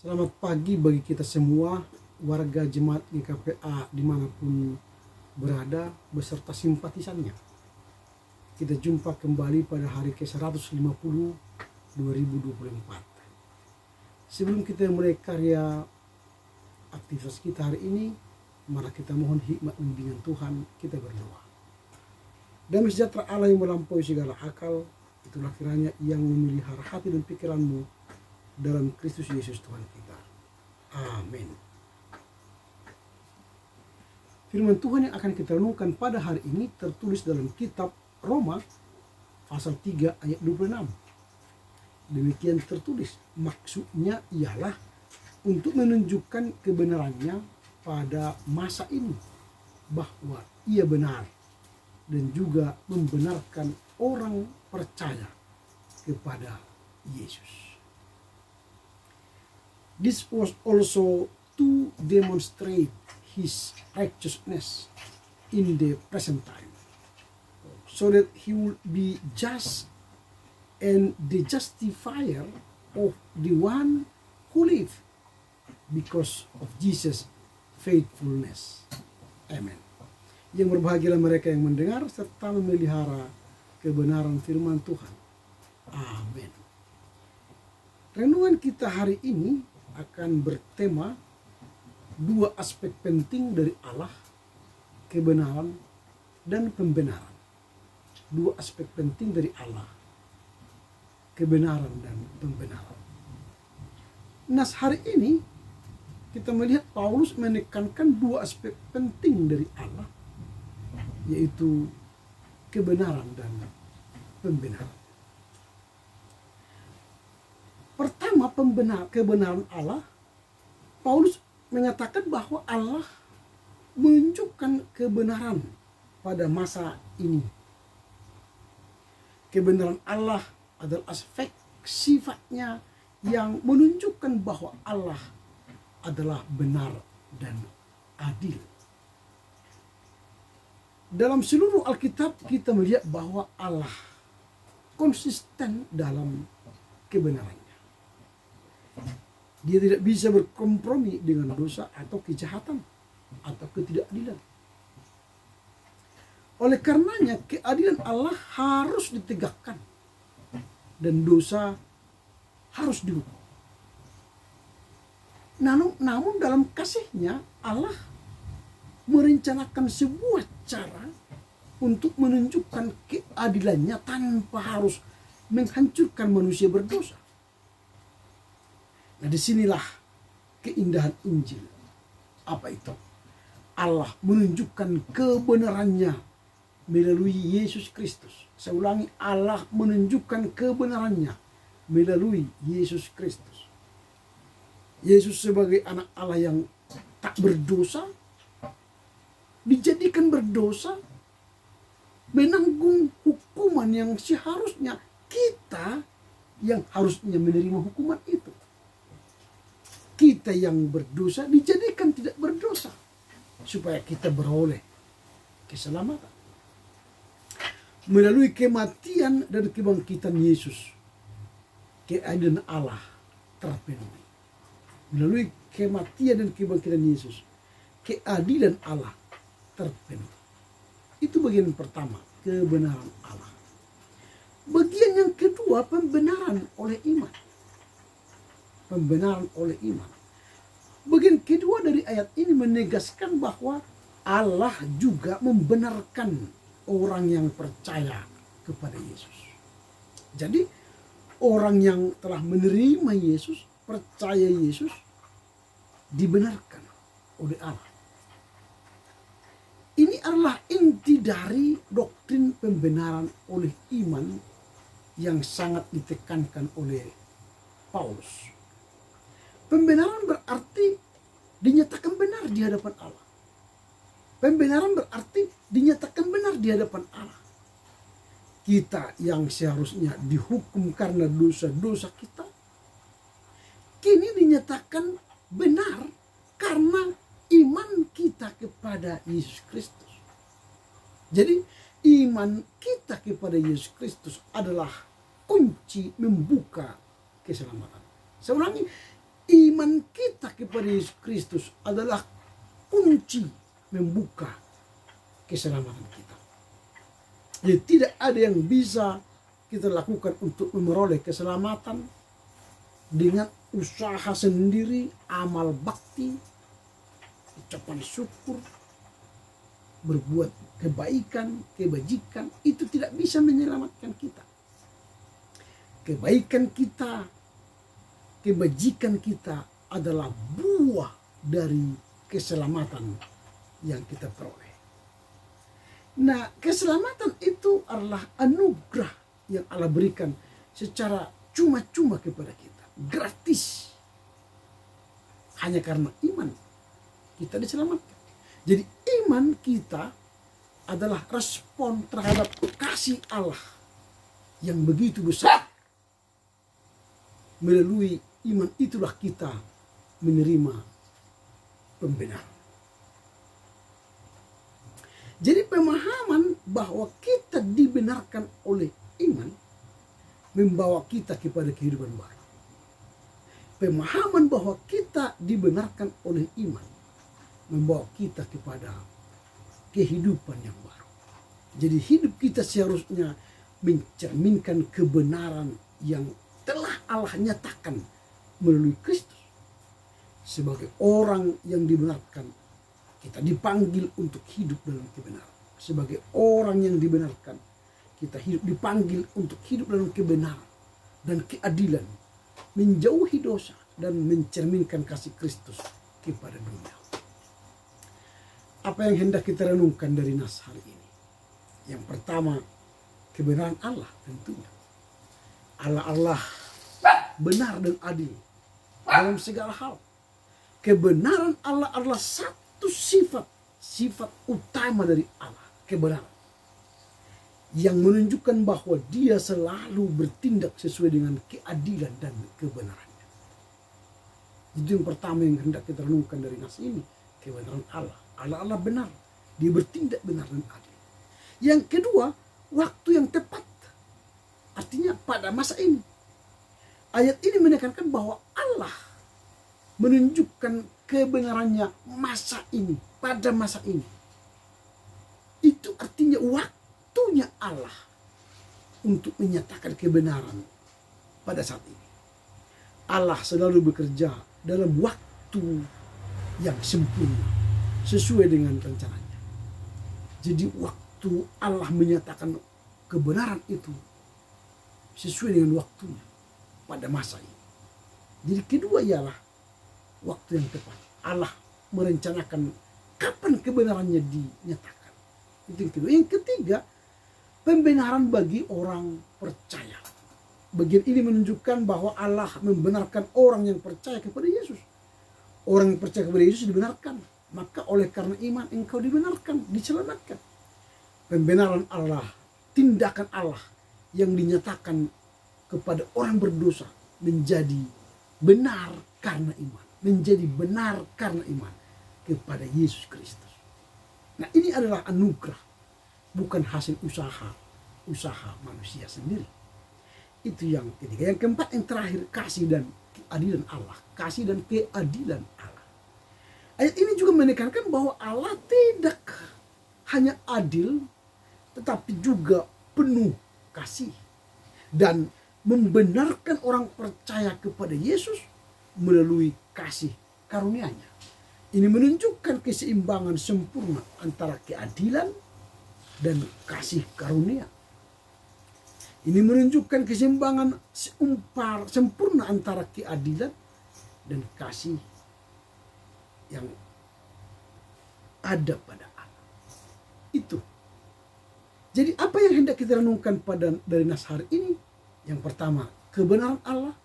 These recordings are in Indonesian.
Selamat pagi bagi kita semua, warga jemaat GKPA dimanapun berada beserta simpatisannya. Kita jumpa kembali pada hari ke-150 2024. Sebelum kita mulai karya aktivitas kita hari ini, mari kita mohon hikmat bimbingan Tuhan, kita berdoa. Damai sejahtera Allah yang melampaui segala akal, itulah kiranya yang memelihara hati dan pikiranmu dalam Kristus Yesus Tuhan kita. Amin. Firman Tuhan yang akan kita renungkan pada hari ini tertulis dalam kitab Roma pasal 3 ayat 26. Demikian tertulis, maksudnya ialah untuk menunjukkan kebenarannya pada masa ini, bahwa ia benar dan juga membenarkan orang percaya kepada Yesus. This was also to demonstrate his righteousness in the present time, so that he will be just and the justifier of the one who live because of Jesus' faithfulness. Amen. Yang berbahagialah mereka yang mendengar serta memelihara kebenaran firman Tuhan. Amin. Renungan kita hari ini akan bertema dua aspek penting dari Allah, kebenaran dan pembenaran. Dua aspek penting dari Allah, kebenaran dan pembenaran. Nah, hari ini kita melihat Paulus menekankan dua aspek penting dari Allah, yaitu kebenaran dan pembenaran. Pertama, kebenaran Allah. Paulus mengatakan bahwa Allah menunjukkan kebenaran pada masa ini. Kebenaran Allah adalah aspek sifatnya yang menunjukkan bahwa Allah adalah benar dan adil. Dalam seluruh Alkitab kita melihat bahwa Allah konsisten dalam kebenarannya. Dia tidak bisa berkompromi dengan dosa atau kejahatan atau ketidakadilan. Oleh karenanya keadilan Allah harus ditegakkan dan dosa harus dihukum. Namun dalam kasihnya Allah merencanakan sebuah cara untuk menunjukkan keadilannya tanpa harus menghancurkan manusia berdosa. Nah, disinilah keindahan Injil. Apa itu? Allah menunjukkan kebenarannya melalui Yesus Kristus. Saya ulangi, Allah menunjukkan kebenarannya melalui Yesus Kristus. Yesus sebagai anak Allah yang tak berdosa, dijadikan berdosa, menanggung hukuman yang seharusnya kita yang harusnya menerima hukuman itu. Kita yang berdosa dijadikan tidak berdosa supaya kita beroleh keselamatan. Melalui kematian dan kebangkitan Yesus, keadilan Allah terpenuhi. Melalui kematian dan kebangkitan Yesus, keadilan Allah terpenuhi. Itu bagian pertama, kebenaran Allah. Bagian yang kedua, pembenaran oleh iman. Pembenaran oleh iman. Bagian kedua dari ayat ini menegaskan bahwa Allah juga membenarkan orang yang percaya kepada Yesus. Jadi orang yang telah menerima Yesus, percaya Yesus, dibenarkan oleh Allah. Ini adalah inti dari doktrin pembenaran oleh iman yang sangat ditekankan oleh Paulus. Pembenaran berarti dinyatakan benar di hadapan Allah. Pembenaran berarti dinyatakan benar di hadapan Allah. Kita yang seharusnya dihukum karena dosa-dosa kita, kini dinyatakan benar karena iman kita kepada Yesus Kristus. Jadi iman kita kepada Yesus Kristus adalah kunci membuka keselamatan. Saya ulangi, iman kepada Yesus Kristus adalah kunci membuka keselamatan kita. Jadi tidak ada yang bisa kita lakukan untuk memperoleh keselamatan dengan usaha sendiri, amal bakti, ucapan syukur, berbuat kebaikan, kebajikan. Itu tidak bisa menyelamatkan kita. Kebaikan kita, kebajikan kita adalah buah dari keselamatan yang kita peroleh. Nah, keselamatan itu adalah anugerah yang Allah berikan secara cuma-cuma kepada kita, gratis. Hanya karena iman kita diselamatkan. Jadi iman kita adalah respon terhadap kasih Allah yang begitu besar. Melalui iman itulah kita menerima pembenaran. Jadi pemahaman bahwa kita dibenarkan oleh iman membawa kita kepada kehidupan baru. Pemahaman bahwa kita dibenarkan oleh iman membawa kita kepada kehidupan yang baru. Jadi hidup kita seharusnya mencerminkan kebenaran yang telah Allah nyatakan melalui Kristus. Sebagai orang yang dibenarkan, kita dipanggil untuk hidup dalam kebenaran. Sebagai orang yang dibenarkan, kita dipanggil untuk hidup dalam kebenaran dan keadilan, menjauhi dosa dan mencerminkan kasih Kristus kepada dunia. Apa yang hendak kita renungkan dari nas hari ini? Yang pertama, kebenaran Allah tentunya. Allah benar dan adil dalam segala hal. Kebenaran Allah adalah satu sifat utama dari Allah, kebenaran, yang menunjukkan bahwa Dia selalu bertindak sesuai dengan keadilan dan kebenarannya. Itu yang pertama yang hendak kita renungkan dari nas ini, kebenaran Allah. Allah benar, Dia bertindak benar dan adil. Yang kedua, waktu yang tepat. Artinya pada masa ini. Ayat ini menekankan bahwa Allah menunjukkan kebenarannya masa ini, pada masa ini. Itu artinya waktunya Allah untuk menyatakan kebenaran pada saat ini. Allah selalu bekerja dalam waktu yang sempurna, sesuai dengan rencananya. Jadi waktu Allah menyatakan kebenaran itu sesuai dengan waktunya pada masa ini. Jadi kedua ialah waktu yang tepat. Allah merencanakan kapan kebenarannya dinyatakan. Itu yang kedua. Yang ketiga, pembenaran bagi orang percaya. Bagian ini menunjukkan bahwa Allah membenarkan orang yang percaya kepada Yesus. Orang yang percaya kepada Yesus dibenarkan. Maka oleh karena iman engkau dibenarkan, diselamatkan. Pembenaran Allah, tindakan Allah yang dinyatakan kepada orang berdosa menjadi benar karena iman. Menjadi benar karena iman kepada Yesus Kristus. Nah, ini adalah anugerah, bukan hasil usaha manusia sendiri. Itu yang ketiga. Yang keempat, yang terakhir, kasih dan keadilan Allah. Kasih dan keadilan Allah. Ayat ini juga menekankan bahwa Allah tidak hanya adil, tetapi juga penuh kasih. Dan membenarkan orang percaya kepada Yesus melalui kasih karunia-Nya. Ini menunjukkan keseimbangan sempurna antara keadilan dan kasih karunia. Ini menunjukkan keseimbangan sempurna antara keadilan dan kasih yang ada pada Allah. Itu. Jadi apa yang hendak kita renungkan dari nas hari ini? Yang pertama, kebenaran Allah.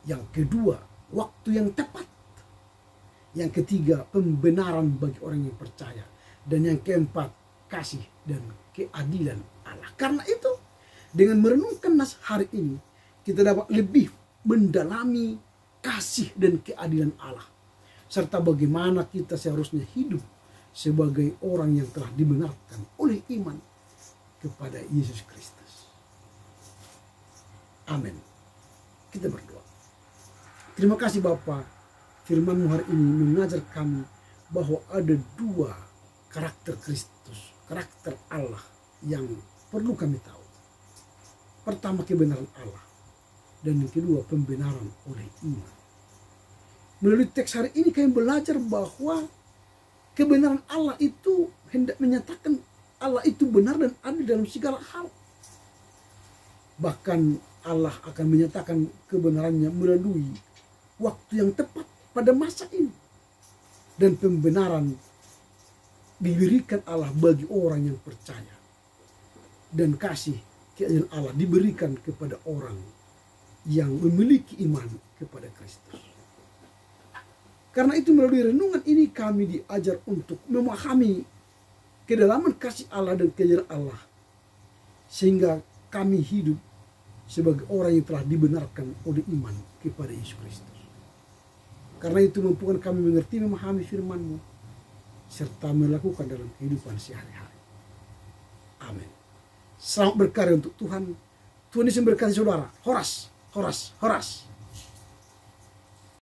Yang kedua, waktu yang tepat. Yang ketiga, pembenaran bagi orang yang percaya. Dan yang keempat, kasih dan keadilan Allah. Karena itu, dengan merenungkan nas hari ini, kita dapat lebih mendalami kasih dan keadilan Allah. Serta bagaimana kita seharusnya hidup sebagai orang yang telah dibenarkan oleh iman kepada Yesus Kristus. Amin. Kita berdoa. Terima kasih Bapa, firman-Mu hari ini mengajar kami bahwa ada dua karakter Kristus, karakter Allah yang perlu kami tahu. Pertama, kebenaran Allah, dan yang kedua, pembenaran oleh iman. Melalui teks hari ini kami belajar bahwa kebenaran Allah itu hendak menyatakan Allah itu benar dan adil dalam segala hal. Bahkan Allah akan menyatakan kebenarannya melalui waktu yang tepat pada masa ini. Dan pembenaran diberikan Allah bagi orang yang percaya. Dan kasih keadilan Allah diberikan kepada orang yang memiliki iman kepada Kristus. Karena itu melalui renungan ini kami diajar untuk memahami kedalaman kasih Allah dan keajaran Allah. Sehingga kami hidup sebagai orang yang telah dibenarkan oleh iman kepada Yesus Kristus. Karena itu mampukan kami mengerti, memahami firman-Mu, serta melakukan dalam kehidupan sehari-hari. Amin. Selamat berkarya untuk Tuhan. Tuhan Yesus memberkati saudara. Horas, horas, horas.